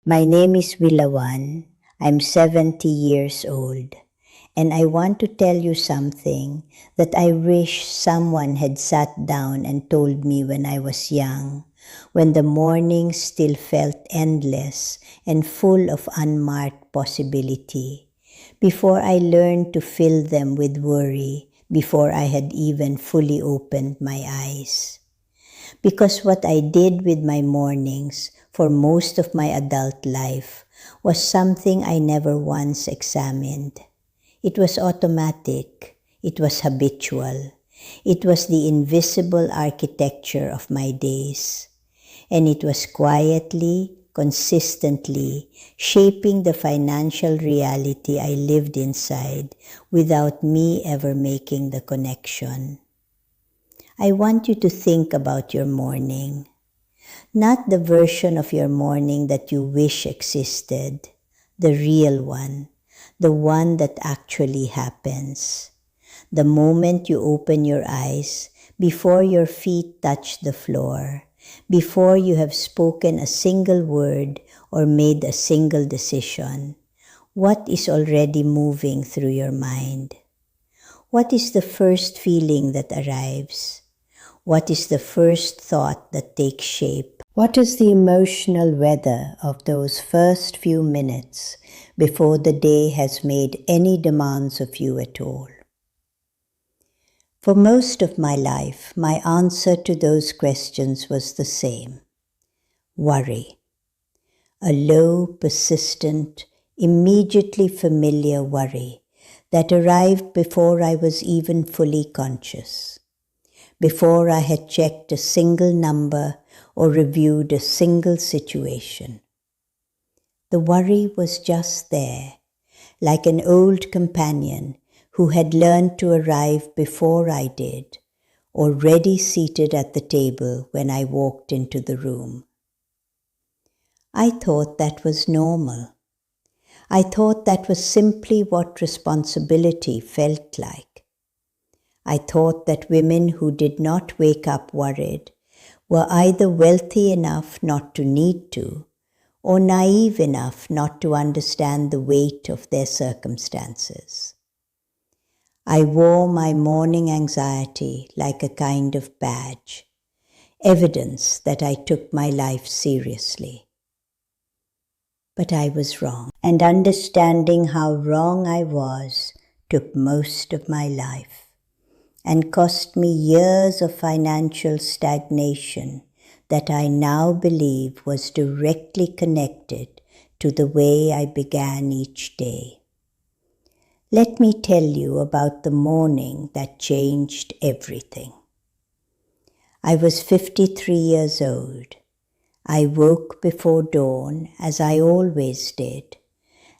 My name is Wilawan. I'm 70 years old, and I want to tell you something that I wish someone had sat down and told me when I was young, when the mornings still felt endless and full of unmarked possibility, before I learned to fill them with worry, before I had even fully opened my eyes. Because what I did with my mornings for most of my adult life was something I never once examined. It was automatic. It was habitual. It was the invisible architecture of my days. And it was quietly, consistently shaping the financial reality I lived inside without me ever making the connection. I want you to think about your morning, not the version of your morning that you wish existed, the real one, the one that actually happens. The moment you open your eyes, before your feet touch the floor, before you have spoken a single word or made a single decision, what is already moving through your mind? What is the first feeling that arrives? What is the first thought that takes shape? What is the emotional weather of those first few minutes before the day has made any demands of you at all? For most of my life, my answer to those questions was the same: worry. A low, persistent, immediately familiar worry that arrived before I was even fully conscious, before I had checked a single number or reviewed a single situation. The worry was just there, like an old companion who had learned to arrive before I did, already seated at the table when I walked into the room. I thought that was normal. I thought that was simply what responsibility felt like. I thought that women who did not wake up worried were either wealthy enough not to need to, or naive enough not to understand the weight of their circumstances. I wore my morning anxiety like a kind of badge, evidence that I took my life seriously. But I was wrong, and understanding how wrong I was took most of my life and cost me years of financial stagnation that I now believe was directly connected to the way I began each day. Let me tell you about the morning that changed everything. I was 53 years old. I woke before dawn, as I always did,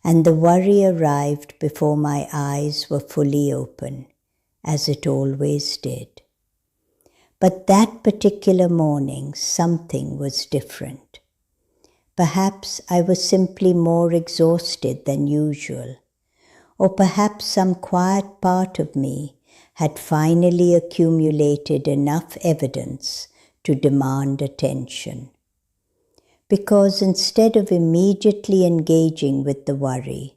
and the worry arrived before my eyes were fully open, as it always did. But that particular morning, something was different. Perhaps I was simply more exhausted than usual, or perhaps some quiet part of me had finally accumulated enough evidence to demand attention. Because instead of immediately engaging with the worry,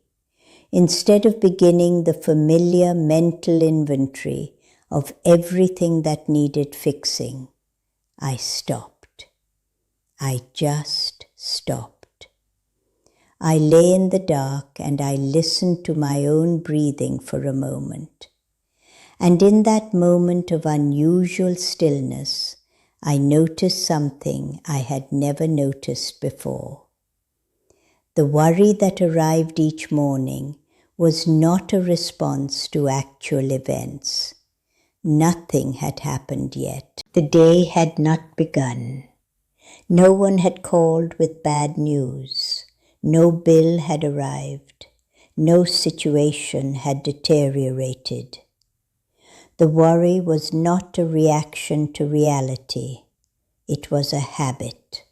instead of beginning the familiar mental inventory of everything that needed fixing, I stopped. I just stopped. I lay in the dark and I listened to my own breathing for a moment. And in that moment of unusual stillness, I noticed something I had never noticed before. The worry that arrived each morning was not a response to actual events. Nothing had happened yet. The day had not begun. No one had called with bad news. No bill had arrived. No situation had deteriorated. The worry was not a reaction to reality. It was a habit,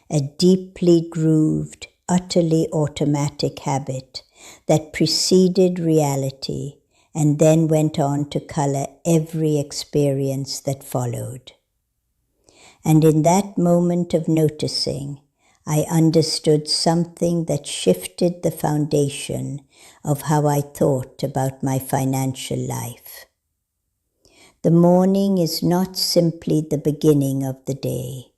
a deeply grooved, utterly automatic habit that preceded reality and then went on to color every experience that followed. And in that moment of noticing, I understood something that shifted the foundation of how I thought about my financial life. The morning is not simply the beginning of the day.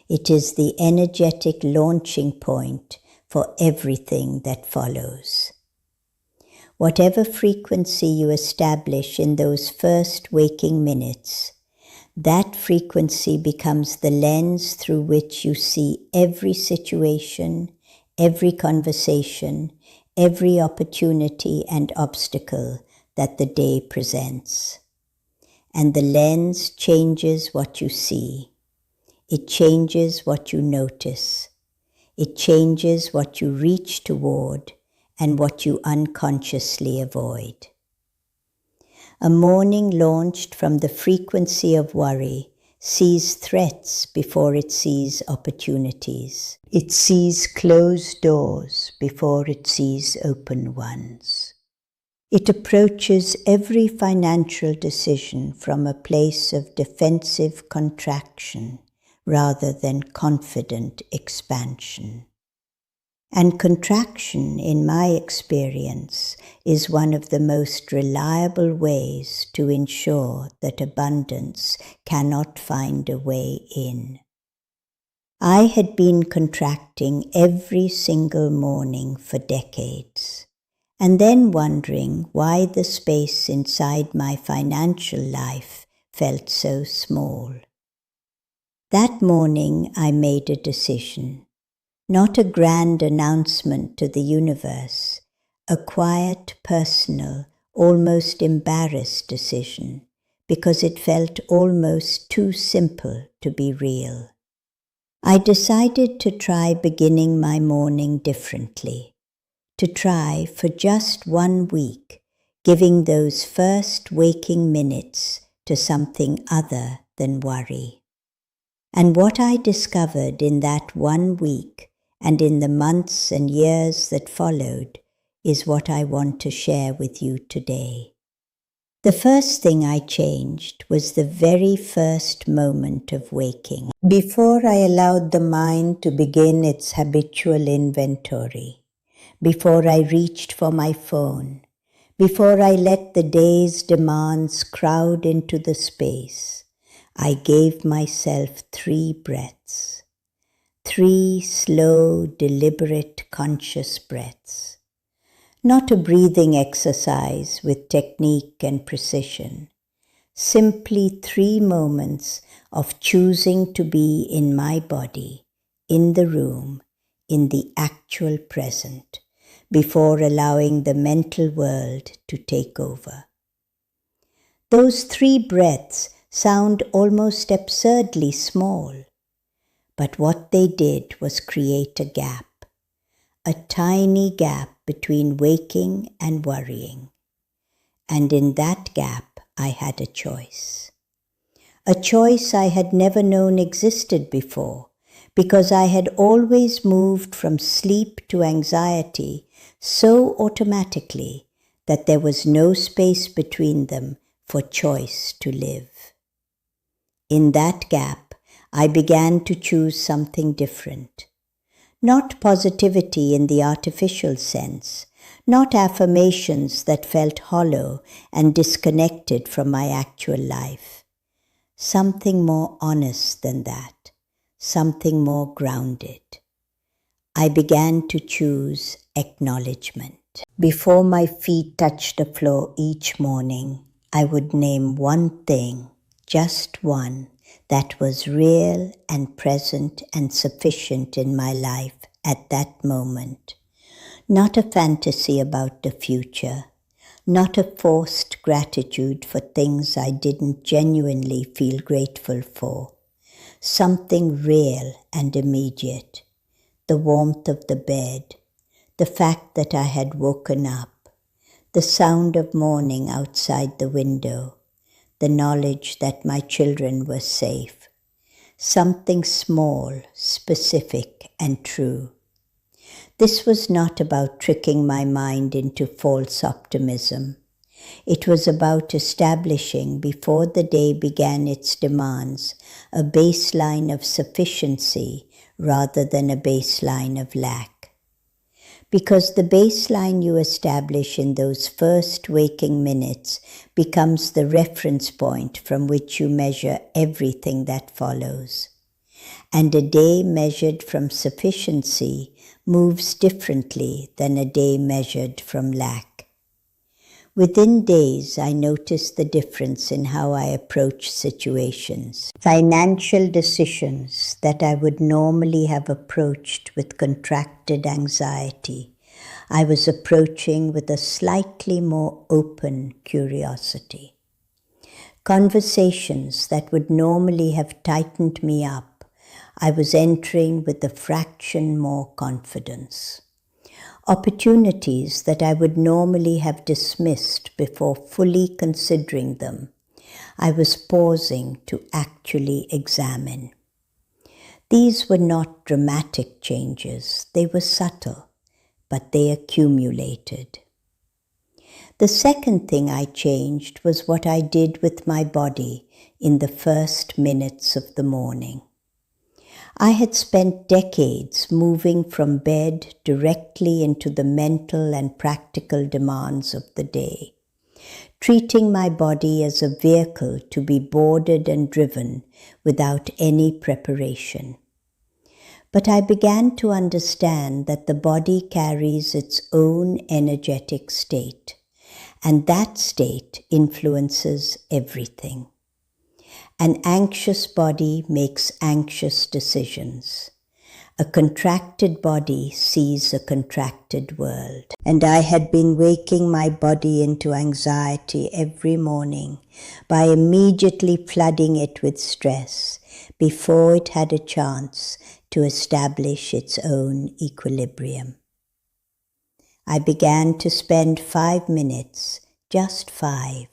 It is the energetic launching point for everything that follows. Whatever frequency you establish in those first waking minutes, that frequency becomes the lens through which you see every situation, every conversation, every opportunity and obstacle that the day presents. And the lens changes what you see. It changes what you notice. It changes what you reach toward and what you unconsciously avoid. A morning launched from the frequency of worry sees threats before it sees opportunities. It sees closed doors before it sees open ones. It approaches every financial decision from a place of defensive contraction rather than confident expansion. And contraction, in my experience, is one of the most reliable ways to ensure that abundance cannot find a way in. I had been contracting every single morning for decades, and then wondering why the space inside my financial life felt so small. That morning I made a decision. Not a grand announcement to the universe, a quiet, personal, almost embarrassed decision, because it felt almost too simple to be real. I decided to try beginning my morning differently, to try for just 1 week, giving those first waking minutes to something other than worry. And what I discovered in that 1 week and in the months and years that followed is what I want to share with you today. The first thing I changed was the very first moment of waking. Before I allowed the mind to begin its habitual inventory, before I reached for my phone, before I let the day's demands crowd into the space, I gave myself 3 breaths. 3 slow, deliberate, conscious breaths. Not a breathing exercise with technique and precision. Simply 3 moments of choosing to be in my body, in the room, in the actual present, before allowing the mental world to take over. Those 3 breaths sound almost absurdly small. But what they did was create a gap, a tiny gap between waking and worrying. And in that gap, I had a choice. A choice I had never known existed before, because I had always moved from sleep to anxiety so automatically that there was no space between them for choice to live. In that gap, I began to choose something different. Not positivity in the artificial sense, not affirmations that felt hollow and disconnected from my actual life. Something more honest than that, something more grounded. I began to choose acknowledgement. Before my feet touched the floor each morning, I would name one thing, just one, that was real and present and sufficient in my life at that moment. Not a fantasy about the future, not a forced gratitude for things I didn't genuinely feel grateful for. Something real and immediate. The warmth of the bed, the fact that I had woken up, the sound of morning outside the window, the knowledge that my children were safe. Something small, specific, and true. This was not about tricking my mind into false optimism. It was about establishing, before the day began its demands, a baseline of sufficiency rather than a baseline of lack. Because the baseline you establish in those first waking minutes becomes the reference point from which you measure everything that follows. And a day measured from sufficiency moves differently than a day measured from lack. Within days, I noticed the difference in how I approach situations. Financial decisions that I would normally have approached with contracted anxiety, I was approaching with a slightly more open curiosity. Conversations that would normally have tightened me up, I was entering with a fraction more confidence. Opportunities that I would normally have dismissed before fully considering them, I was pausing to actually examine. These were not dramatic changes, they were subtle, but they accumulated. The second thing I changed was what I did with my body in the first minutes of the morning. I had spent decades moving from bed directly into the mental and practical demands of the day, treating my body as a vehicle to be boarded and driven without any preparation. But I began to understand that the body carries its own energetic state, and that state influences everything. An anxious body makes anxious decisions. A contracted body sees a contracted world. And I had been waking my body into anxiety every morning by immediately flooding it with stress before it had a chance to establish its own equilibrium. I began to spend 5 minutes, just 5,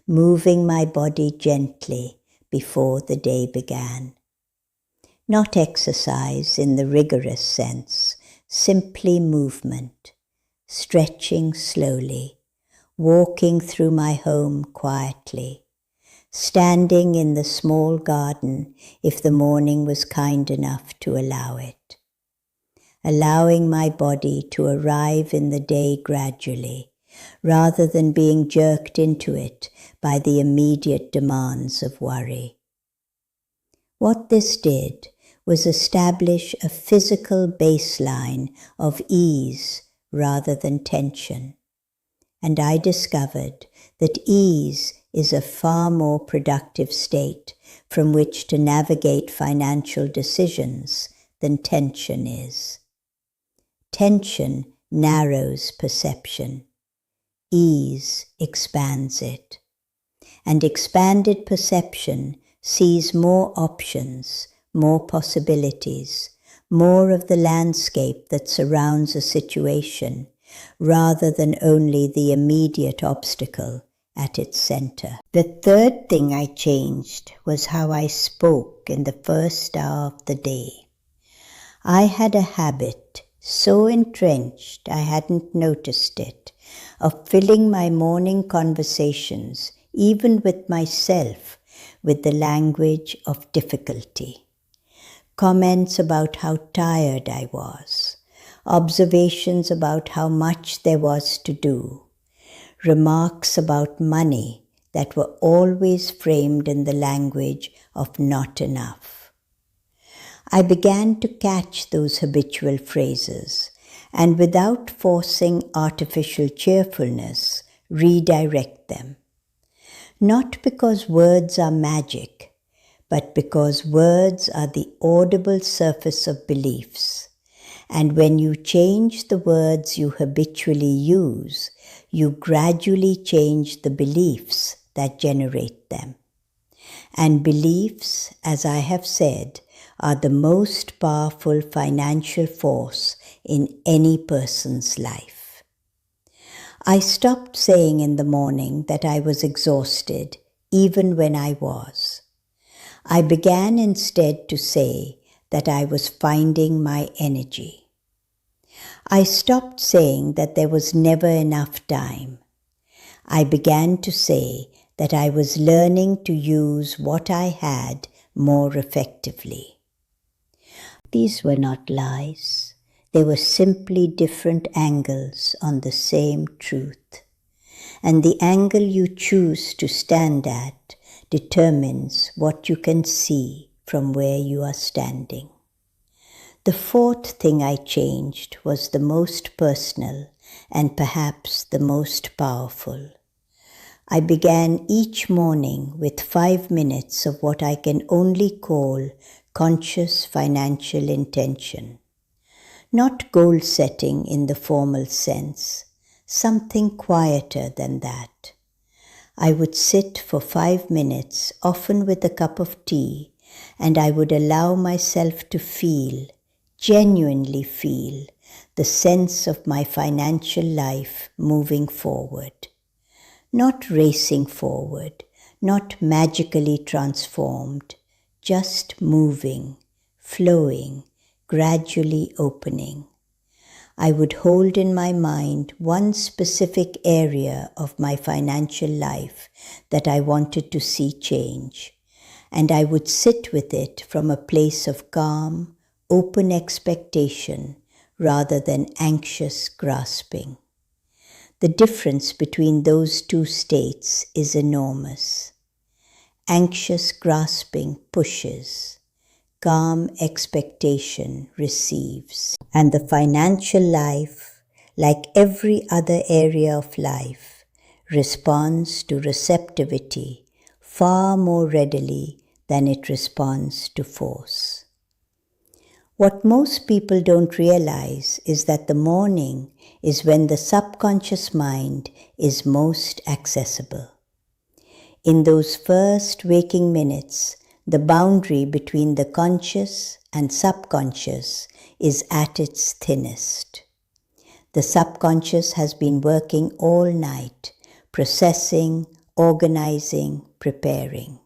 moving my body gently before the day began. Not exercise in the rigorous sense, simply movement, stretching slowly, walking through my home quietly, standing in the small garden if the morning was kind enough to allow it, allowing my body to arrive in the day gradually, rather than being jerked into it by the immediate demands of worry. What this did was establish a physical baseline of ease rather than tension, and I discovered that ease is a far more productive state from which to navigate financial decisions than tension is. Tension narrows perception. Ease expands it. And expanded perception sees more options, more possibilities, more of the landscape that surrounds a situation, rather than only the immediate obstacle at its center. The third thing I changed was how I spoke in the first hour of the day. I had a habit, so entrenched I hadn't noticed it, of filling my morning conversations, even with myself, with the language of difficulty. Comments about how tired I was, observations about how much there was to do, remarks about money that were always framed in the language of not enough. I began to catch those habitual phrases, and without forcing artificial cheerfulness, redirect them. Not because words are magic, but because words are the audible surface of beliefs. And when you change the words you habitually use, you gradually change the beliefs that generate them. And beliefs, as I have said, are the most powerful financial force in any person's life. I stopped saying in the morning that I was exhausted, even when I was. I began instead to say that I was finding my energy. I stopped saying that there was never enough time. I began to say that I was learning to use what I had more effectively. These were not lies. They were simply different angles on the same truth. And the angle you choose to stand at determines what you can see from where you are standing. The fourth thing I changed was the most personal and perhaps the most powerful. I began each morning with 5 minutes of what I can only call conscious financial intention. Not goal setting in the formal sense, something quieter than that. I would sit for 5 minutes, often with a cup of tea, and I would allow myself to feel, genuinely feel, the sense of my financial life moving forward. Not racing forward, not magically transformed, just moving, flowing, gradually opening. I would hold in my mind one specific area of my financial life that I wanted to see change, and I would sit with it from a place of calm, open expectation rather than anxious grasping. The difference between those two states is enormous. Anxious grasping pushes, calm expectation receives. And the financial life, like every other area of life, responds to receptivity far more readily than it responds to force. What most people don't realize is that the morning is when the subconscious mind is most accessible. In those first waking minutes, the boundary between the conscious and subconscious is at its thinnest. The subconscious has been working all night, processing, organizing, preparing.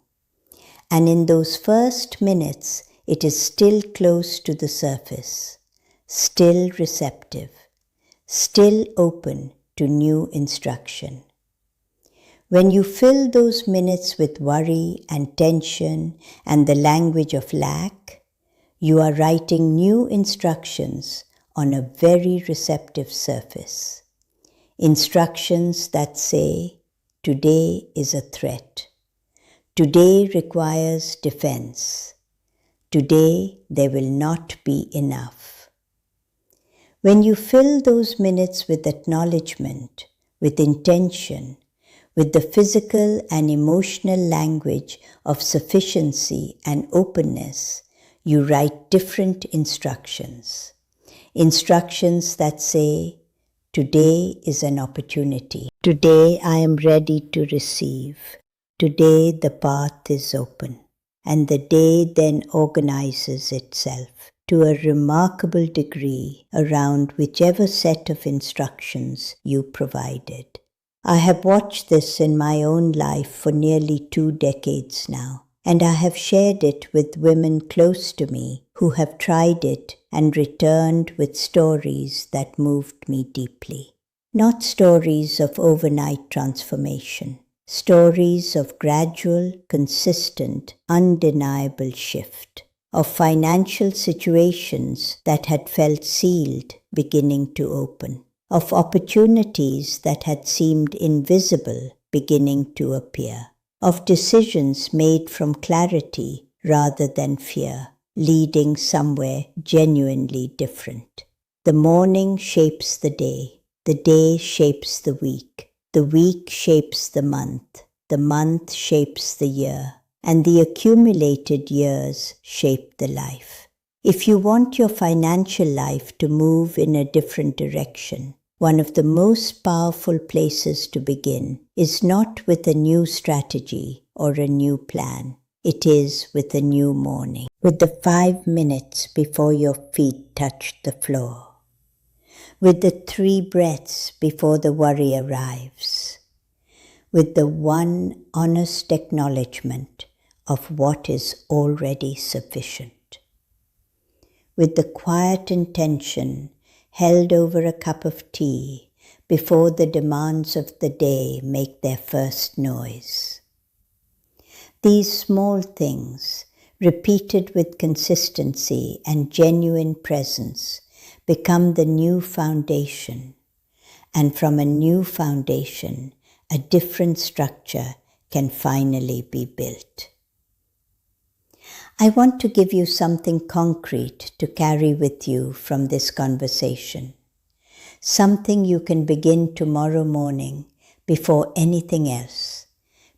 And in those first minutes, it is still close to the surface, still receptive, still open to new instruction. When you fill those minutes with worry and tension and the language of lack, you are writing new instructions on a very receptive surface. Instructions that say, today is a threat. Today requires defense. Today there will not be enough. When you fill those minutes with acknowledgement, with intention, with the physical and emotional language of sufficiency and openness, you write different instructions. Instructions that say, today is an opportunity. Today I am ready to receive. Today the path is open. And the day then organizes itself to a remarkable degree around whichever set of instructions you provided. I have watched this in my own life for nearly 2 decades now, and I have shared it with women close to me who have tried it and returned with stories that moved me deeply. Not stories of overnight transformation. Stories of gradual, consistent, undeniable shift, of financial situations that had felt sealed beginning to open, of opportunities that had seemed invisible beginning to appear, of decisions made from clarity rather than fear, leading somewhere genuinely different. The morning shapes the day shapes the week shapes the month shapes the year, and the accumulated years shape the life. If you want your financial life to move in a different direction, one of the most powerful places to begin is not with a new strategy or a new plan. It is with a new morning, with the 5 minutes before your feet touch the floor, with the 3 breaths before the worry arrives, with the one honest acknowledgement of what is already sufficient, with the quiet intention held over a cup of tea before the demands of the day make their first noise. These small things, repeated with consistency and genuine presence, become the new foundation. And from a new foundation, a different structure can finally be built. I want to give you something concrete to carry with you from this conversation. Something you can begin tomorrow morning before anything else,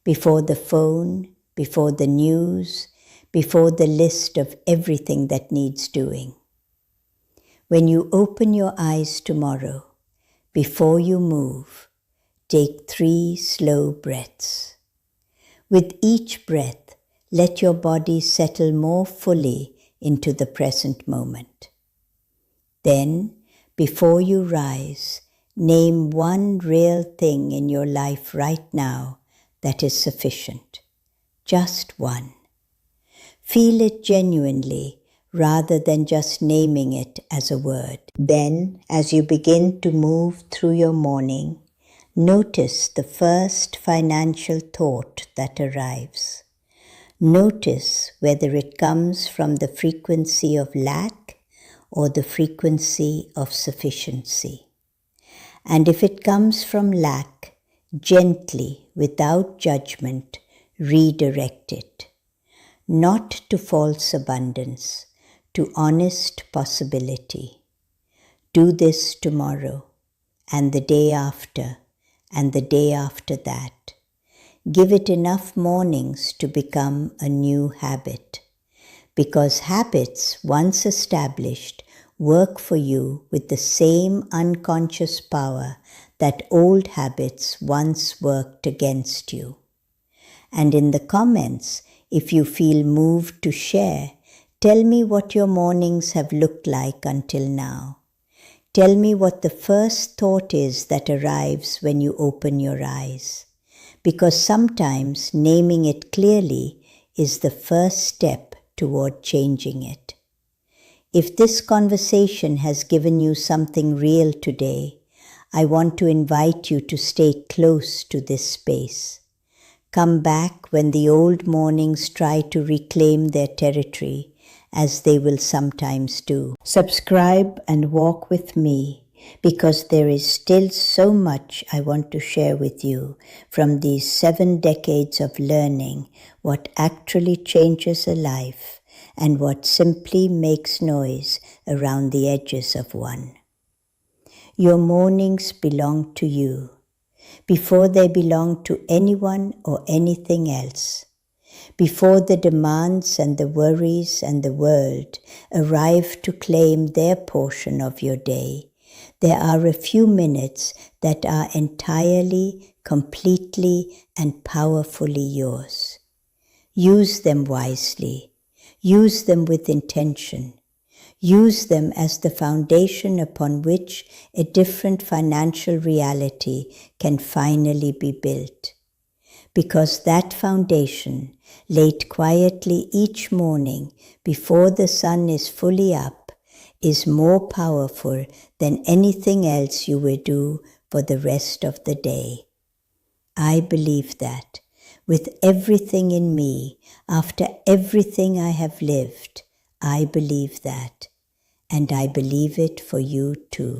before the phone, before the news, before the list of everything that needs doing. When you open your eyes tomorrow, before you move, take 3 slow breaths. With each breath, let your body settle more fully into the present moment. Then, before you rise, name one real thing in your life right now that is sufficient. Just one. Feel it genuinely rather than just naming it as a word. Then, as you begin to move through your morning, notice the first financial thought that arrives. Notice whether it comes from the frequency of lack or the frequency of sufficiency. And if it comes from lack, gently, without judgment, redirect it. Not to false abundance, to honest possibility. Do this tomorrow, and the day after, and the day after that. Give it enough mornings to become a new habit, because habits, once established, work for you with the same unconscious power that old habits once worked against you. And in the comments, if you feel moved to share, tell me what your mornings have looked like until now. Tell me what the first thought is that arrives when you open your eyes, because sometimes naming it clearly is the first step toward changing it. If this conversation has given you something real today, I want to invite you to stay close to this space. Come back when the old mornings try to reclaim their territory, as they will sometimes do. Subscribe and walk with me, because there is still so much I want to share with you from these 7 decades of learning what actually changes a life and what simply makes noise around the edges of one. Your mornings belong to you, before they belong to anyone or anything else. Before the demands and the worries and the world arrive to claim their portion of your day, there are a few minutes that are entirely, completely, and powerfully yours. Use them wisely. Use them with intention. Use them as the foundation upon which a different financial reality can finally be built. Because that foundation, laid quietly each morning before the sun is fully up, is more powerful than anything else you will do for the rest of the day. I believe that, with everything in me, after everything I have lived, I believe that, and I believe it for you too.